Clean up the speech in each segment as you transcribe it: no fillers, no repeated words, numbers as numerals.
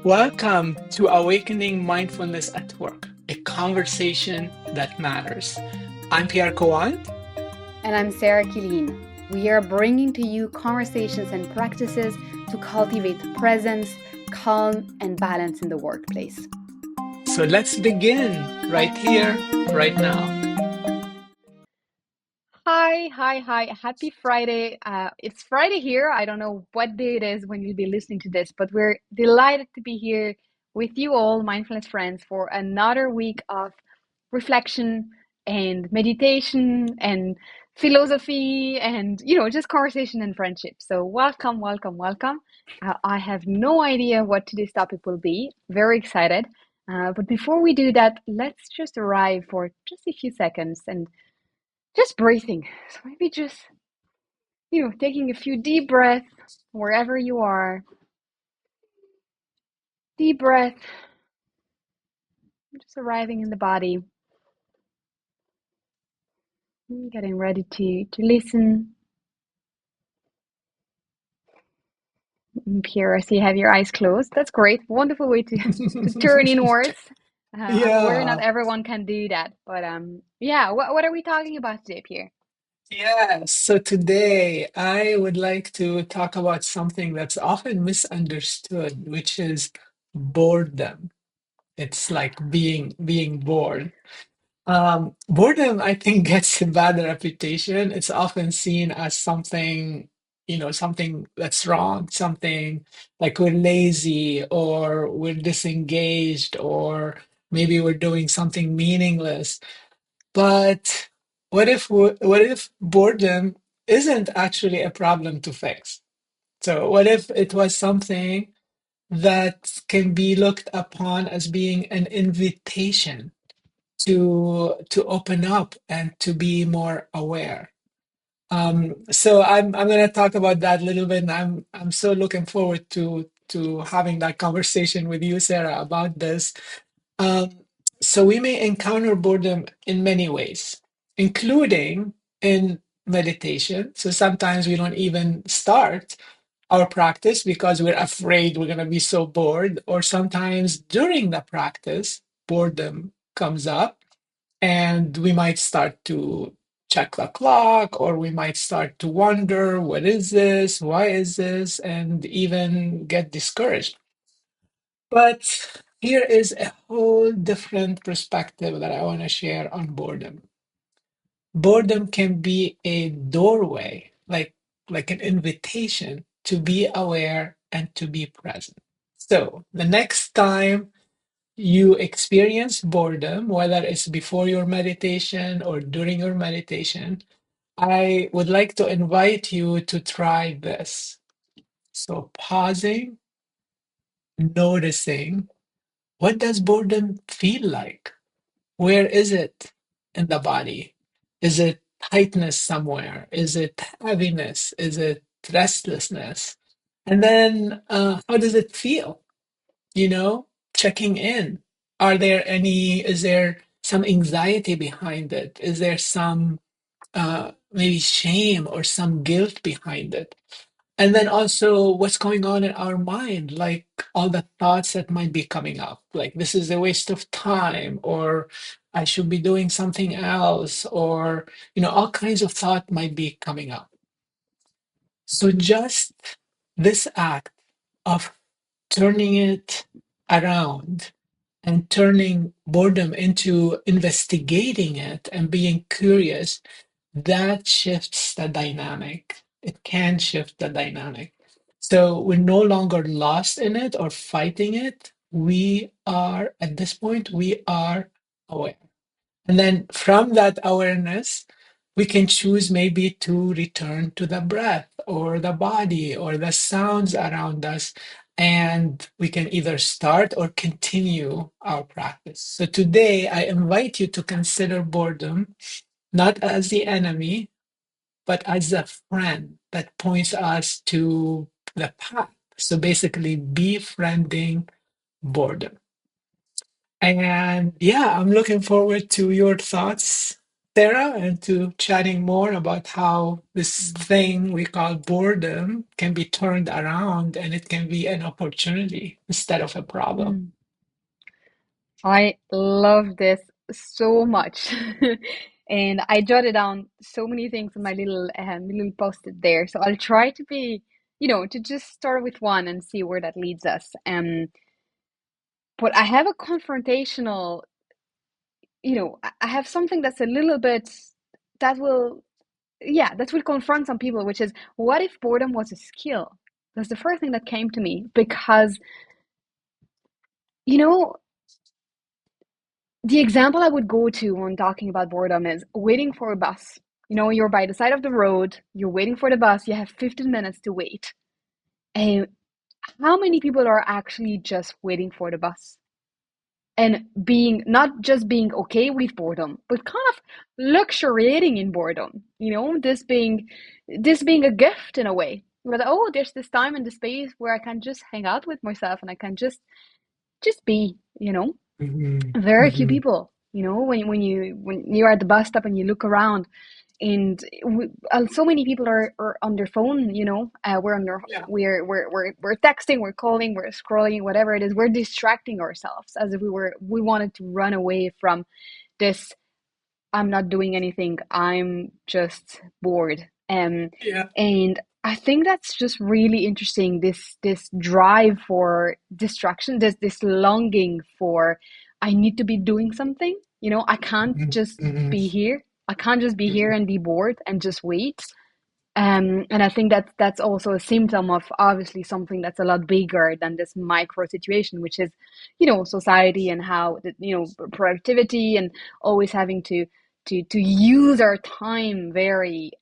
Welcome to Awakening Mindfulness at Work, a conversation that matters. I'm Pierre And I'm Sarah Killeen. We are bringing to you conversations and practices to cultivate presence, calm, and balance in the workplace. So let's begin right here, right now. Hi. Happy Friday. It's Friday here. I don't know what day it is when you'll be listening to this, but we're delighted to be here with you all, mindfulness friends, for another week of reflection and meditation and philosophy and, just conversation and friendship. So welcome. I have no idea what today's topic will be. Very excited. But before we do that, let's just arrive for just a few seconds and just breathing. So maybe just, taking a few deep breaths wherever you are. Deep breath, just arriving in the body, getting ready to listen. Pierre, I see you have your eyes closed. That's great. Wonderful way to turn inwards. I'm aware not Yeah, everyone can do that, but yeah. What are we talking about today, Pierre? yeah. So today I would like to talk about something that's often misunderstood, which is boredom. It's like being bored. Boredom, I think, gets a bad reputation. It's often seen as something, something that's wrong, something like we're lazy or we're disengaged or maybe we're doing something meaningless. But what if boredom isn't actually a problem to fix? So what if it was something that can be looked upon as being an invitation to open up and to be more aware. So I'm going to talk about that a little bit, and I'm so looking forward to having that conversation with you, Sarah, about this. Um, so we may encounter boredom in many ways, including in meditation. So sometimes we don't even start our practice because we're afraid we're going to be so bored, or sometimes during the practice, boredom comes up and we might start to check the clock, or we might start to wonder, what is this? Why is this? And even get discouraged. But here is a whole different perspective that I want to share on boredom. Boredom can be a doorway, like an invitation to be aware and to be present. So the next time you experience boredom, whether it's before your meditation or during your meditation, I would like to invite you to try this. So, pausing, noticing, what does boredom feel like? Where is it in the body? Is it tightness somewhere? Is it heaviness? Is it restlessness? And then, how does it feel? you know, Checking in. Is there some anxiety behind it? Is there some maybe shame or some guilt behind it? And then also what's going on in our mind, like all the thoughts that might be coming up, like this is a waste of time, or I should be doing something else, or, all kinds of thought might be coming up. So just this act of turning it around and turning boredom into investigating it and being curious, that shifts the dynamic. It can shift the dynamic. So we're no longer lost in it or fighting it. We are, at this point, we are aware. And then from that awareness, we can choose maybe to return to the breath or the body or the sounds around us. And we can either start or continue our practice. So today, I invite you to consider boredom not as the enemy, but as a friend that points us to the path. So basically, befriending boredom. And yeah, I'm looking forward to your thoughts Sarah, and to chatting more about how this Mm. thing we call boredom can be turned around and it can be an opportunity instead of a problem. Mm. I love this so much. And I jotted down so many things in my little post-it there. So I'll try to be, to just start with one and see where that leads us. But I have a confrontational, I have something that's a little bit that will, yeah, that will confront some people, which is what if boredom was a skill? That's the first thing that came to me because, you know, the example I would go to when talking about boredom is waiting for a bus. You're by the side of the road, you're waiting for the bus, you have 15 minutes to wait. And how many people are actually just waiting for the bus? And being not just being okay with boredom, but kind of luxuriating in boredom. This being a gift in a way. Where oh, there's this time and this space where I can just hang out with myself and I can just be. Mhm, Very few mhm. people, when you're at the bus stop and you look around, and so many people are on their phone. We're on their Yeah, we're texting, we're calling, we're scrolling, whatever it is. We're distracting ourselves as if we wanted to run away from this. I'm not doing anything. I'm just bored. yeah, And I think that's just really interesting. This drive for distraction, this longing for I need to be doing something. I can't mhm, just mhm, be here. I can't just be here mhm. and be bored and just wait. And I think that's also a symptom of obviously something that's a lot bigger than this micro situation, which is, society and how productivity and always having to use our time very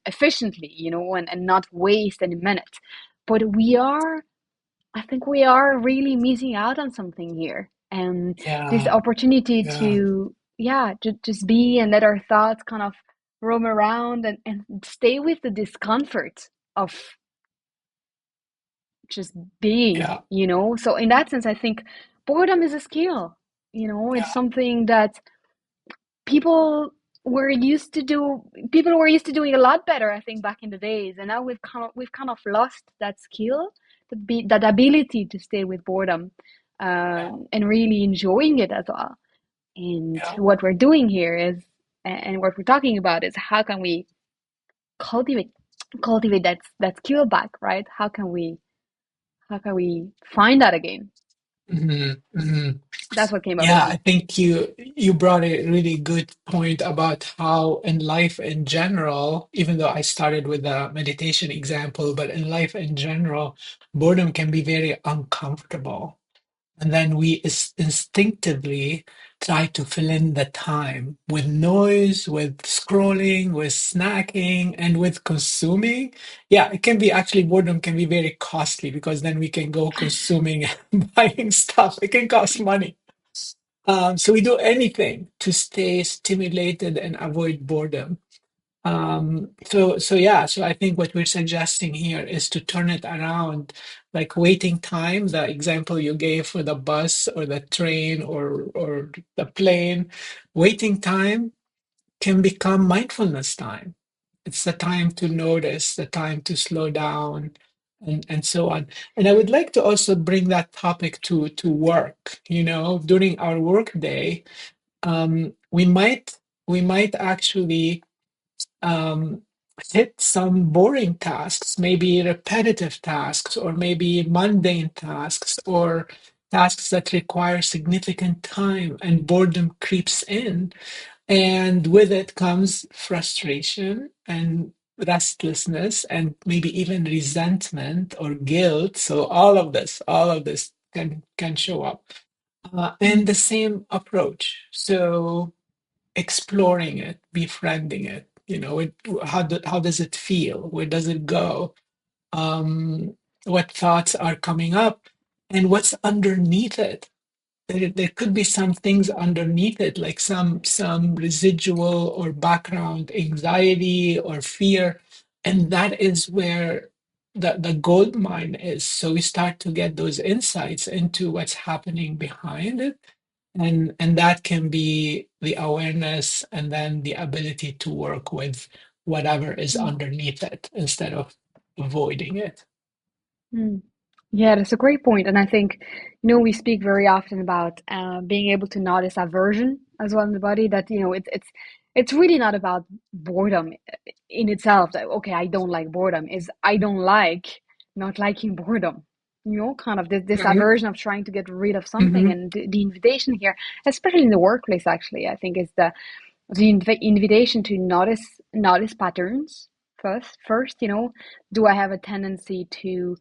efficiently, and not waste any minute. But I think we are really missing out on something here. And this Yeah, opportunity yeah, to, yeah, just be and let our thoughts kind of roam around and stay with the discomfort of just being, yeah, So in that sense, I think boredom is a skill. It's yeah, something that people people were used to doing a lot better, I think, back in the days, and now we've kind of lost that skill, that ability to stay with boredom, yeah, and really enjoying it as well. And yeah. what we're doing here is, and what we're talking about is how can we cultivate cultivate that skill back, right? How can we find that again? Mhm, mhm. That's what came up Yeah, for I me. think you brought a really good point about how in life in general, even though I started with the meditation example, but in life in general, boredom can be very uncomfortable. And then we instinctively try to fill in the time with noise, with scrolling, with snacking, and with consuming. Yeah, it can be actually boredom can be very costly because then we can go consuming and buying stuff. It can cost money. So we do anything to stay stimulated and avoid boredom. So yeah, so I think what we're suggesting here is to turn it around, like waiting time, the example you gave for the bus or the train or the plane, waiting time can become mindfulness time. It's the time to notice, the time to slow down, and so on. And I would like to also bring that topic to work. During our work day, we might actually um, hit some boring tasks, maybe repetitive tasks, or maybe mundane tasks, or tasks that require significant time, and boredom creeps in. And with it comes frustration and restlessness, and maybe even resentment or guilt. So all of this can show up. And the Mm, same approach. So exploring it, befriending it. How does it feel? Where does it go? What thoughts are coming up, and what's underneath it? There could be some things underneath it, like some residual or background anxiety or fear, and that is where the gold mine is. So we start to get those insights into what's happening behind it, and that can be the awareness and then the ability to work with whatever is Mm. underneath it instead of avoiding it. Mm. Yeah, that's a great point. And I think, we speak very often about being able to notice aversion as well in the body. That, it's really not about boredom in itself. That, okay, I don't like boredom. Is I don't like not liking boredom. Kind of this Hmm. aversion of trying to get rid of something. Hmm. And the invitation here, especially in the workplace, actually, I think is the invitation to notice patterns first. Do I have a tendency to,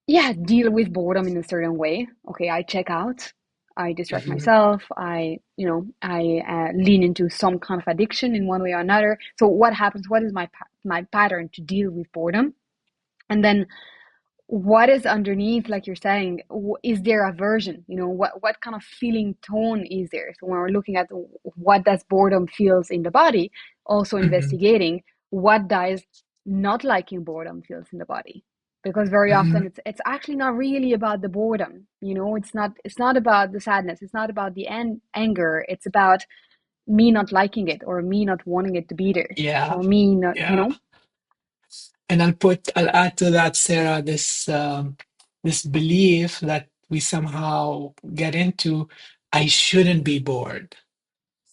yeah, deal with boredom in a certain way? Okay, I check out, I distract Hmm. myself, I lean into some kind of addiction in one way or another. So what happens? What is my pattern to deal with boredom? And then what is underneath, like you're saying, is there aversion? What kind of feeling tone is there? So when we're looking at what does boredom feels in the body, also Hmm. investigating what does not liking boredom feels in the body. Because very often Hmm. it's actually not really about the boredom. It's not about the sadness. It's not about the anger. It's about me not liking it, or me not wanting it to be there, Yeah, or me not, yeah. And I'll add to that, Sarah, this belief that we somehow get into, I shouldn't be bored.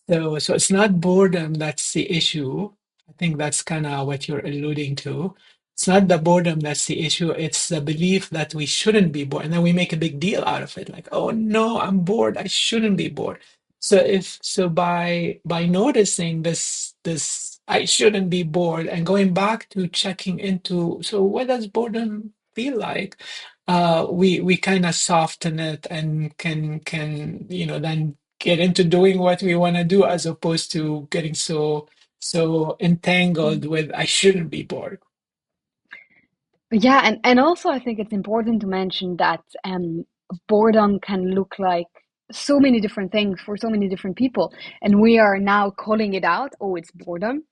So it's not boredom that's the issue. I think that's kind of what you're alluding to. It's not the boredom that's the issue. It's the belief that we shouldn't be bored. And then we make a big deal out of it. Like, oh no, I'm bored. I shouldn't be bored. So by noticing this I shouldn't be bored and going back to checking into, so what does boredom feel like? We kind of soften it and can then get into doing what we want to do as opposed to getting so Mm. entangled with I shouldn't be bored. Yeah, and also I think it's important to mention that boredom can look like so many different things for so many different people, and we are now calling it out. Oh, it's boredom.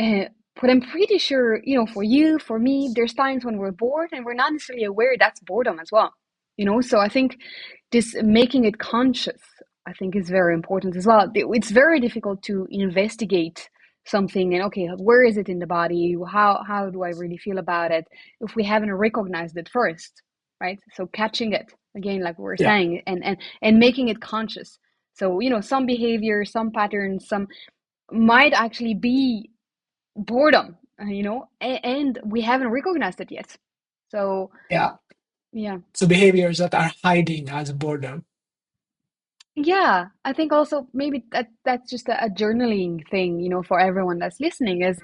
Uh, but I'm pretty sure, for you, for me, there's times when we're bored and we're not necessarily aware that's boredom as well. So I think this making it conscious, I think, is very important as well. It's very difficult to investigate something and, okay, where is it in the body? How do I really feel about it if we haven't recognized it first, right? So catching it again, like we were Yeah, saying, and making it conscious. So, some behavior, some patterns, some might actually be boredom, and we haven't recognized it yet. So, yeah. yeah. So behaviors that are hiding as boredom. Yeah, I think also maybe that's just a journaling thing, for everyone that's listening is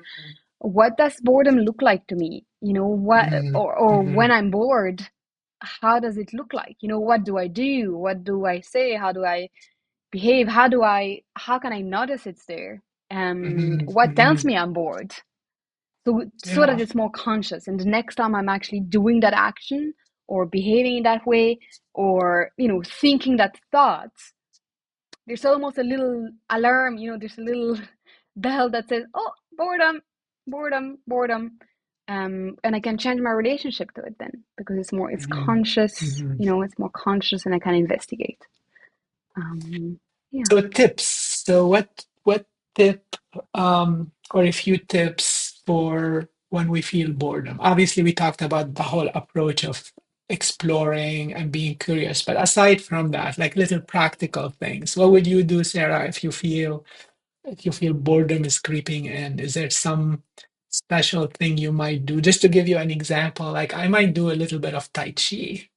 what does boredom look like to me? What Mm-hmm. or Hmm. when I'm bored, how does it look like? What do I do? What do I say? How do I behave? How can I notice it's there? Hmm. What tells Hmm. me I'm bored? So that Yeah, it's more conscious. And the next time I'm actually doing that action or behaving in that way or, thinking that thought, there's almost a little alarm, there's a little bell that says, oh, boredom, boredom, boredom. And I can change my relationship to it then because it's hmm, conscious, hmm. it's more conscious and I can investigate. Um, yeah. So tips. So what tip or a few tips for when we feel boredom? Obviously, we talked about the whole approach of exploring and being curious, but aside from that, like little practical things, what would you do, Sarah, if you feel boredom is creeping in? Is there some special thing you might do? Just to give you an example, like I might do a little bit of Tai Chi,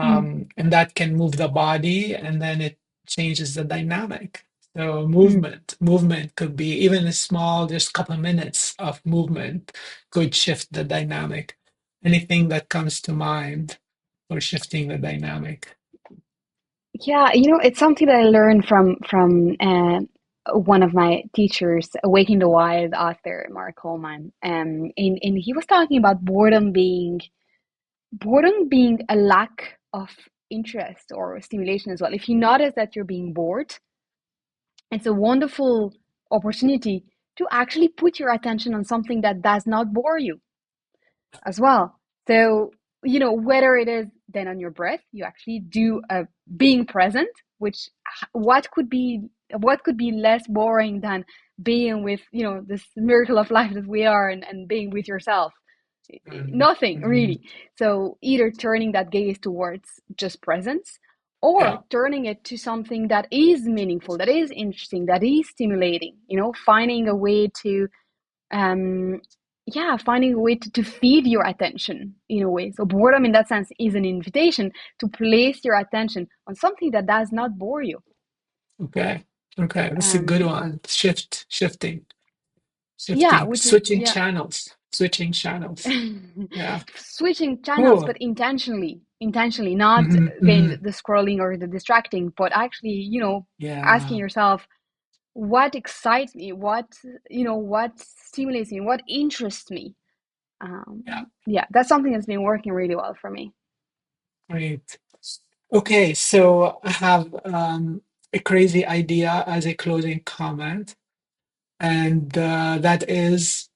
Mm, and that can move the body and then it changes the dynamic. So mm. movement could be even a small, just couple of minutes of movement could shift the dynamic. Anything that comes to mind for shifting the dynamic? Yeah, it's something that I learned from one of my teachers, Awakening the Wild author, Mark Coleman. And he was talking about boredom being a lack of interest or stimulation as well. If you notice that you're being bored, it's a wonderful opportunity to actually put your attention on something that does not bore you as well. So, whether it is then on your breath, you actually do a being present, which what could be what could be less boring than being with, this miracle of life that we are, and being with yourself? Nothing Mhm. really. So either turning that gaze towards just presence, or Yeah. turning it to something that is meaningful, that is interesting, that is stimulating, finding a way to um finding a way to feed your attention in a way. So boredom in that sense is an invitation to place your attention on something that does not bore you. Okay. Okay. That's a good um one. Shifting, yeah, shifting, which is, switching channels, switching channels. Yeah. switching channels, but Cool. intentionally, not Hmm, again hmm. the scrolling or the distracting, but actually, asking Yeah. yourself, what excites me, what stimulates me, what interests me. Yeah. Yeah, that's something that's been working really well for me. Great. Okay. So I have a crazy idea as a closing comment, and that is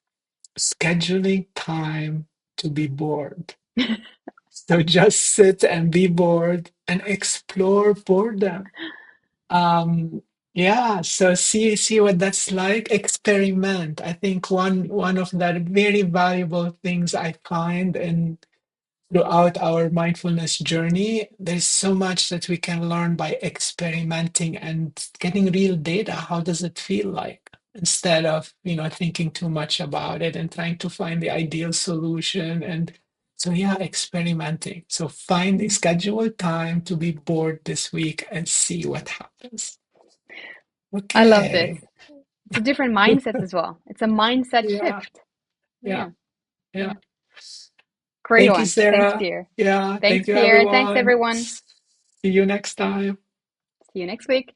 scheduling time to be bored. So just sit and be bored and explore boredom. Um, yeah, so see what that's like. Experiment. I think one of the very valuable things I find in throughout our mindfulness journey, there's so much that we can learn by experimenting and getting real data. How does it feel like? Instead of, thinking too much about it and trying to find the ideal solution. And so, yeah, experimenting. So find a scheduled time to be bored this week and see what happens. I love this. Okay. It's a different mindset as well. It's a mindset Yeah, shift. yeah, Yeah, yeah. yeah. Great Thank you, one. Thanks, Sarah. Pierre. Yeah, thank Thanks, you, Pierre. Thanks, everyone. everyone. See you next time. See you next week.